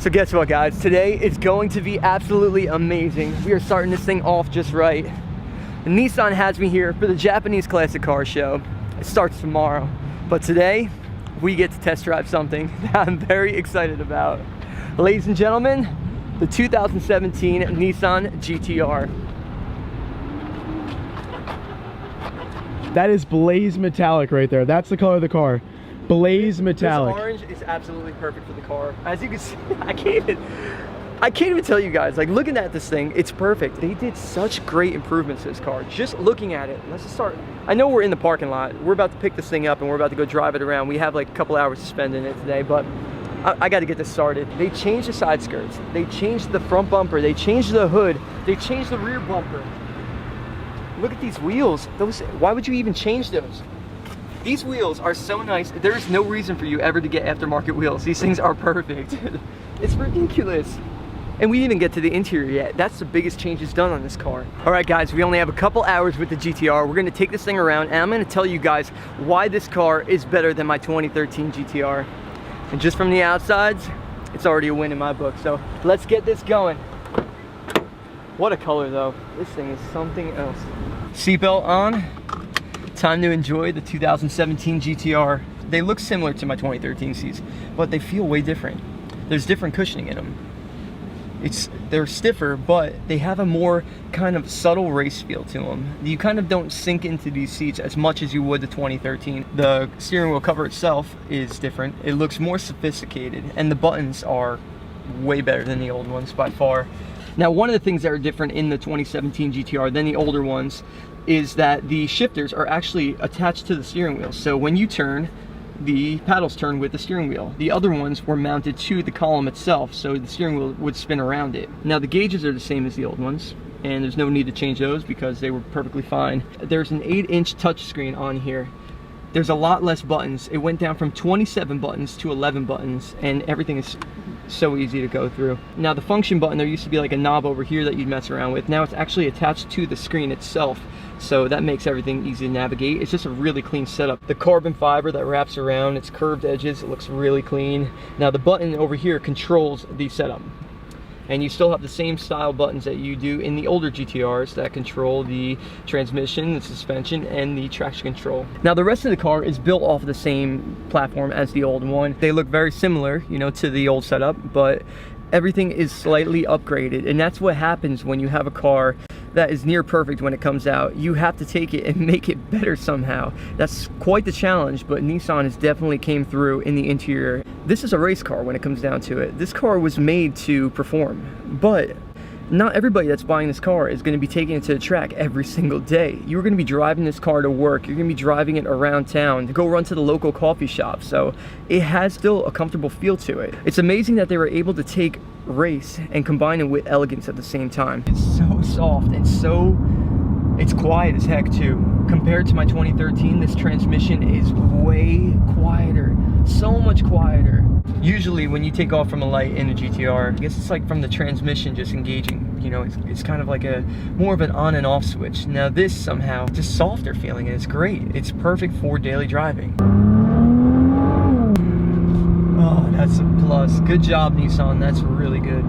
So guess what, guys? Today is going to be absolutely amazing. We are starting this thing off just right. And Nissan has me here for the Japanese classic car show. It starts tomorrow. But today, we get to test drive something that I'm very excited about. Ladies and gentlemen, the 2017 Nissan GTR. That is blaze metallic right there. That's the color of the car. Blaze metallic. This orange is absolutely perfect for the car. As you can see, I can't even tell you guys, like looking at this thing, it's perfect. They did such great improvements to this car. Just looking at it, let's just start. I know we're in the parking lot. We're about to pick this thing up and we're about to go drive it around. We have like a couple hours to spend in it today, but I got to get this started. They changed the side skirts. They changed the front bumper. They changed the hood. They changed the rear bumper. Look at these wheels. Why would you even change those? These wheels are so nice. There's no reason for you ever to get aftermarket wheels. These things are perfect. It's ridiculous. And we didn't even get to the interior yet. That's the biggest changes done on this car. All right, guys, we only have a couple hours with the GTR. We're gonna take this thing around and I'm gonna tell you guys why this car is better than my 2013 GTR. And just from the outsides, it's already a win in my book. So let's get this going. What a color though. This thing is something else. Seatbelt on. Time to enjoy the 2017 GTR. They look similar to my 2013 seats, but they feel way different. There's different cushioning in them. They're stiffer, but they have a more kind of subtle race feel to them. You kind of don't sink into these seats as much as you would the 2013. The steering wheel cover itself is different. It looks more sophisticated, and the buttons are way better than the old ones by far. Now, one of the things that are different in the 2017 GTR than the older ones is that the shifters are actually attached to the steering wheel. So when you turn, the paddles turn with the steering wheel. The other ones were mounted to the column itself, so the steering wheel would spin around it. Now the gauges are the same as the old ones, and there's no need to change those because they were perfectly fine. There's an 8-inch touchscreen on here. There's a lot less buttons. It went down from 27 buttons to 11 buttons, and everything is so easy to go through. Now the function button, there used to be like a knob over here that you'd mess around with. Now it's actually attached to the screen itself, so that makes everything easy to navigate. It's just a really clean setup. The carbon fiber that wraps around its curved edges, it looks really clean. Now the button over here controls the setup. And you still have the same style buttons that you do in the older GTRs that control the transmission, the suspension, and the traction control. Now the rest of the car is built off of the same platform as the old one. They look very similar, you know, to the old setup, but everything is slightly upgraded. And that's what happens when you have a car that is near perfect when it comes out. You have to take it and make it better somehow. That's quite the challenge, but Nissan has definitely came through in the interior. This is a race car when it comes down to it. This car was made to perform, but not everybody that's buying this car is going to be taking it to the track every single day. You're going to be driving this car to work. You're going to be driving it around town to go run to the local coffee shop. So it has still a comfortable feel to it. It's amazing that they were able to take race and combine it with elegance at the same time. It's so soft and it's quiet as heck too. Compared to my 2013, this transmission is way quieter, so much quieter. Usually when you take off from a light in a GTR, I guess it's like from the transmission just engaging, you know, it's kind of like more of an on and off switch. Now this somehow just softer feeling, and it's great. It's perfect for daily driving. Oh, that's a plus. Good job, Nissan. That's really good.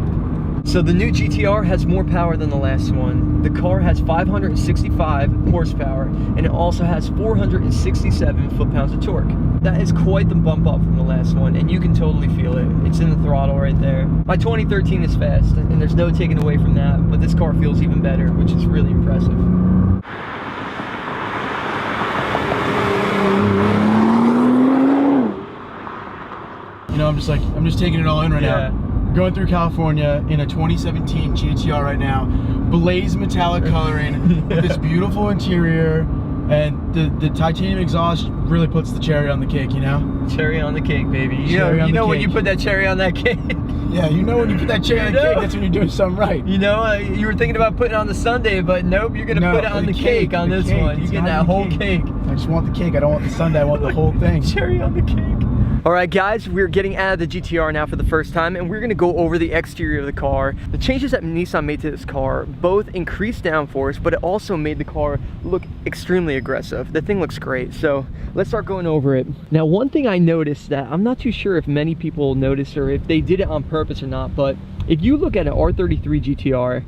So the new GTR has more power than the last one. The car has 565 horsepower, and it also has 467 foot-pounds of torque. That is quite the bump up from the last one, and you can totally feel it. It's in the throttle right there. My 2013 is fast, and there's no taking away from that, but this car feels even better, which is really impressive. You know, I'm just taking it all in right now. Going through California in a 2017 GTR right now, blaze metallic coloring with this beautiful interior, and the titanium exhaust really puts the cherry on the cake, you know? Cherry on the cake, baby. You know when you put that cherry on that cake. Yeah, you know when you put that cherry on the cake, that's when you're doing something right. You know, you were thinking about putting it on the sundae, but nope, you're gonna put it on the cake on this one. You get that whole cake. I just want the cake. I don't want the sundae. I want the whole thing. Cherry on the cake. All right, guys, we're getting out of the GTR now for the first time, and we're gonna go over the exterior of the car. The changes that Nissan made to this car both increased downforce, but it also made the car look extremely aggressive. The thing looks great, so let's start going over it. Now, one thing I noticed that I'm not too sure if many people noticed or if they did it on purpose or not, but if you look at an R33 GTR,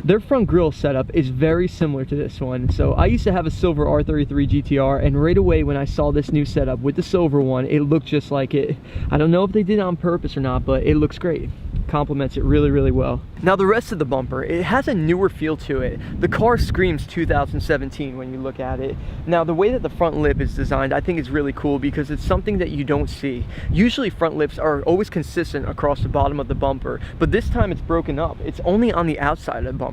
their front grille setup is very similar to this one. So I used to have a silver R33 GTR, and right away when I saw this new setup with the silver one, it looked just like it. I don't know if they did it on purpose or not, but it looks great. Complements it really, really well. Now the rest of the bumper, it has a newer feel to it. The car screams 2017 when you look at it. Now the way that the front lip is designed, I think is really cool because it's something that you don't see. Usually front lips are always consistent across the bottom of the bumper, but this time it's broken up. It's only on the outside of the bumper.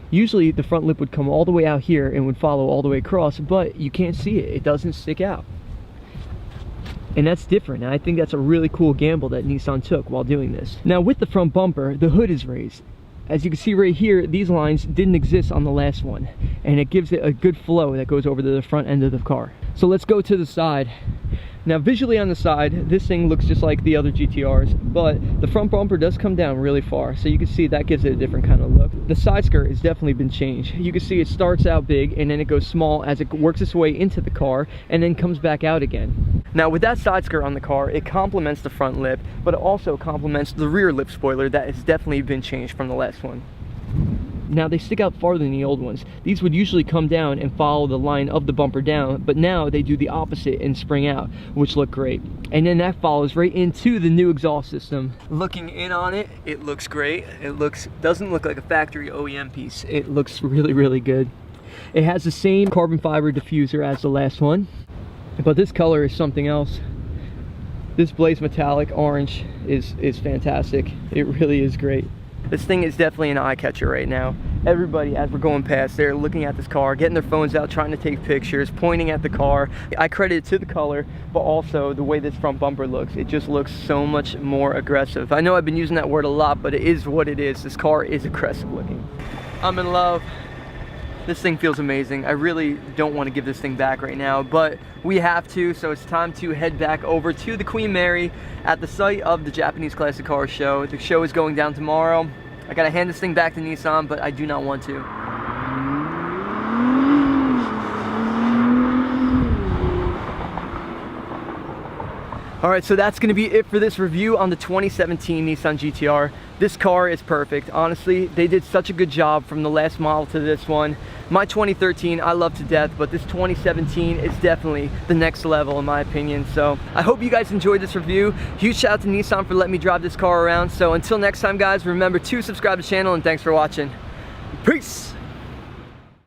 Usually the front lip would come all the way out here and would follow all the way across, but you can't see it. It doesn't stick out. And that's different, and I think that's a really cool gamble that Nissan took while doing this. Now with the front bumper, the hood is raised. As you can see right here, these lines didn't exist on the last one, and it gives it a good flow that goes over to the front end of the car. So let's go to the side. Now visually on the side, this thing looks just like the other GTRs, but the front bumper does come down really far, so you can see that gives it a different kind of look. The side skirt has definitely been changed. You can see it starts out big and then it goes small as it works its way into the car and then comes back out again. Now with that side skirt on the car, it complements the front lip, but it also complements the rear lip spoiler that has definitely been changed from the last one. Now they stick out farther than the old ones. These would usually come down and follow the line of the bumper down, but now they do the opposite and spring out, which look great. And then that follows right into the new exhaust system. Looking in on it, it looks great. It doesn't look like a factory OEM piece. It looks really, really good. It has the same carbon fiber diffuser as the last one, but this color is something else. This blaze metallic orange is fantastic. It really is great. This thing is definitely an eye catcher right now. Everybody, as we're going past, they're looking at this car, getting their phones out, trying to take pictures, pointing at the car. I credit it to the color, but also the way this front bumper looks. It just looks so much more aggressive. I know I've been using that word a lot, but it is what it is. This car is aggressive looking. I'm in love. This thing feels amazing. I really don't want to give this thing back right now, but we have to, so it's time to head back over to the Queen Mary at the site of the Japanese Classic Car Show. The show is going down tomorrow. I gotta hand this thing back to Nissan, but I do not want to. All right, so that's gonna be it for this review on the 2017 Nissan GTR. This car is perfect. Honestly, they did such a good job from the last model to this one. My 2013, I love to death, but this 2017 is definitely the next level in my opinion. So I hope you guys enjoyed this review. Huge shout out to Nissan for letting me drive this car around. So until next time, guys, remember to subscribe to the channel, and thanks for watching. Peace.